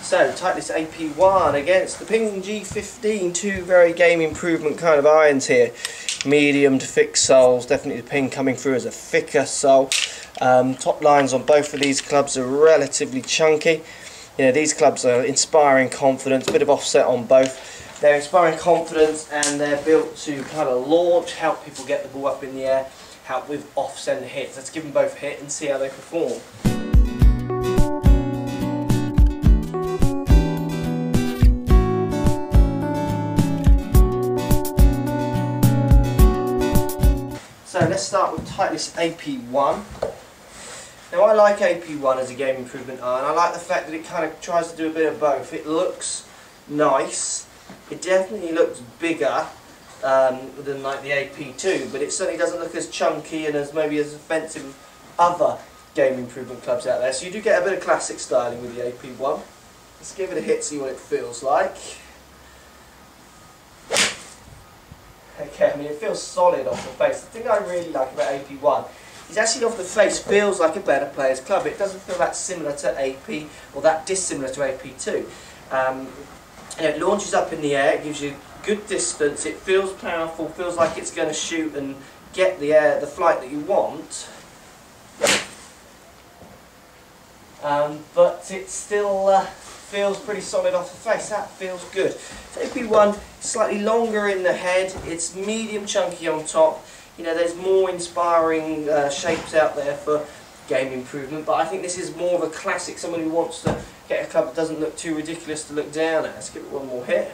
So, Titleist AP1 against the Ping G15, two very game improvement kind of irons here. Medium to thick soles, definitely the Ping coming through as a thicker sole. Top lines on both of these clubs are relatively chunky. You know, these clubs are inspiring confidence, a bit of offset on both. They're inspiring confidence and they're built to kind of launch, help people get the ball up in the air, help with off-centre hits. Let's give them both a hit and see how they perform. So let's start with Titleist AP1. Now I like AP1 as a game improvement iron. I like the fact that it kind of tries to do a bit of both. It looks nice. It definitely looks bigger than like the AP2, but it certainly doesn't look as chunky and as maybe as offensive as other game improvement clubs out there. So you do get a bit of classic styling with the AP1. Let's give it a hit, see what it feels like. Okay, I mean it feels solid off the face. The thing I really like about AP1 is actually off the face feels like a better player's club. It doesn't feel that similar to AP or that dissimilar to AP2. It launches up in the air, it gives you good distance, it feels powerful, feels like it's going to shoot and get the flight that you want. But it still feels pretty solid off the face. That feels good. So AP1, slightly longer in the head, it's medium chunky on top. You know, there's more inspiring shapes out there for game improvement, but I think this is more of a classic, someone who wants to get a club that doesn't look too ridiculous to look down at. Let's give it one more hit.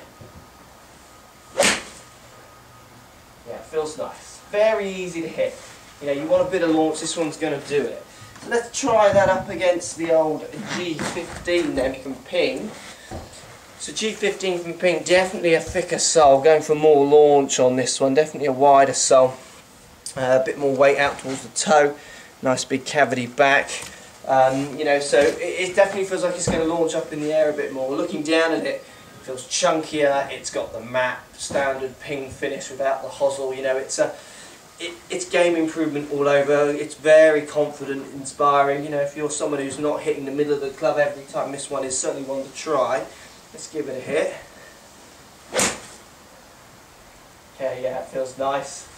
Yeah, it feels nice. Very easy to hit. You know, you want a bit of launch, this one's going to do it. So let's try that up against the old G15 then from Ping. So G15 from Ping, definitely a thicker sole, going for more launch on this one, definitely a wider sole. A bit more weight out towards the toe, nice big cavity back. You know, so it definitely feels like it's going to launch up in the air a bit more. Looking down at it, it feels chunkier, it's got the matte standard Ping finish without the hosel. You know, it's game improvement all over. It's very confident, inspiring. You know, if you're someone who's not hitting the middle of the club every time, this one is certainly one to try. Let's give it a hit. Okay, yeah, it feels nice.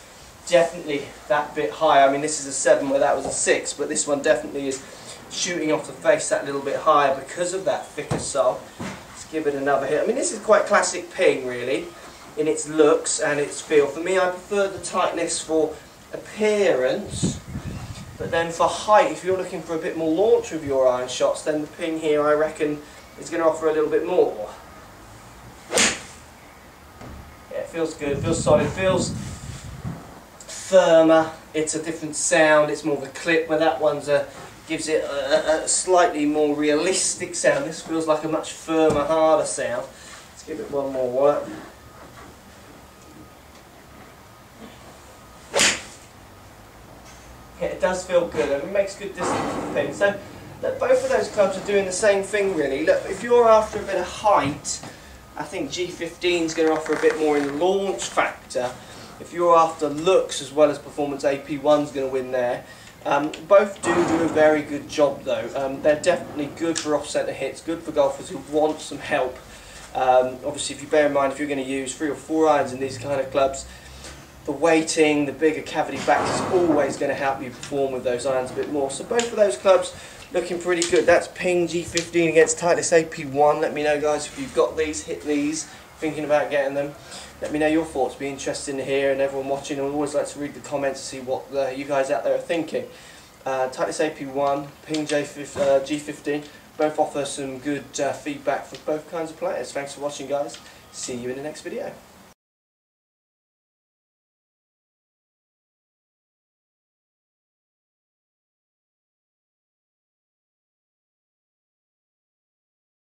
Definitely that bit higher. I mean, this is a 7 where that was a 6, but this one definitely is shooting off the face that little bit higher because of that thicker sole. Let's give it another hit. I mean, this is quite classic Ping, really, in its looks and its feel. For me, I prefer the tightness for appearance, but then for height, if you're looking for a bit more launch with your iron shots, then the Ping here, I reckon, is going to offer a little bit more. Yeah, it feels good, it feels solid, it feels firmer, it's a different sound, it's more of a clip, where that one's gives it a slightly more realistic sound. This feels like a much firmer, harder sound. Let's give it one more work. Yeah, it does feel good and it makes good distance with the Ping. So look, both of those clubs are doing the same thing really. Look, if you're after a bit of height, I think G15 is going to offer a bit more in launch factor. If you're after looks as well as performance, AP1's going to win there. Both do a very good job though. They're definitely good for off-centre hits, good for golfers who want some help. Obviously, if you bear in mind, if you're going to use 3 or 4 irons in these kind of clubs, the weighting, the bigger cavity back is always going to help you perform with those irons a bit more. So both of those clubs looking pretty good. That's Ping G15 against Titleist AP1. Let me know, guys, if you've got these, hit these, thinking about getting them. Let me know your thoughts, be interesting to hear, and everyone watching, I would always like to read the comments to see what you guys out there are thinking. Titleist AP1, Ping G15, both offer some good feedback for both kinds of players. Thanks for watching, guys. See you in the next video.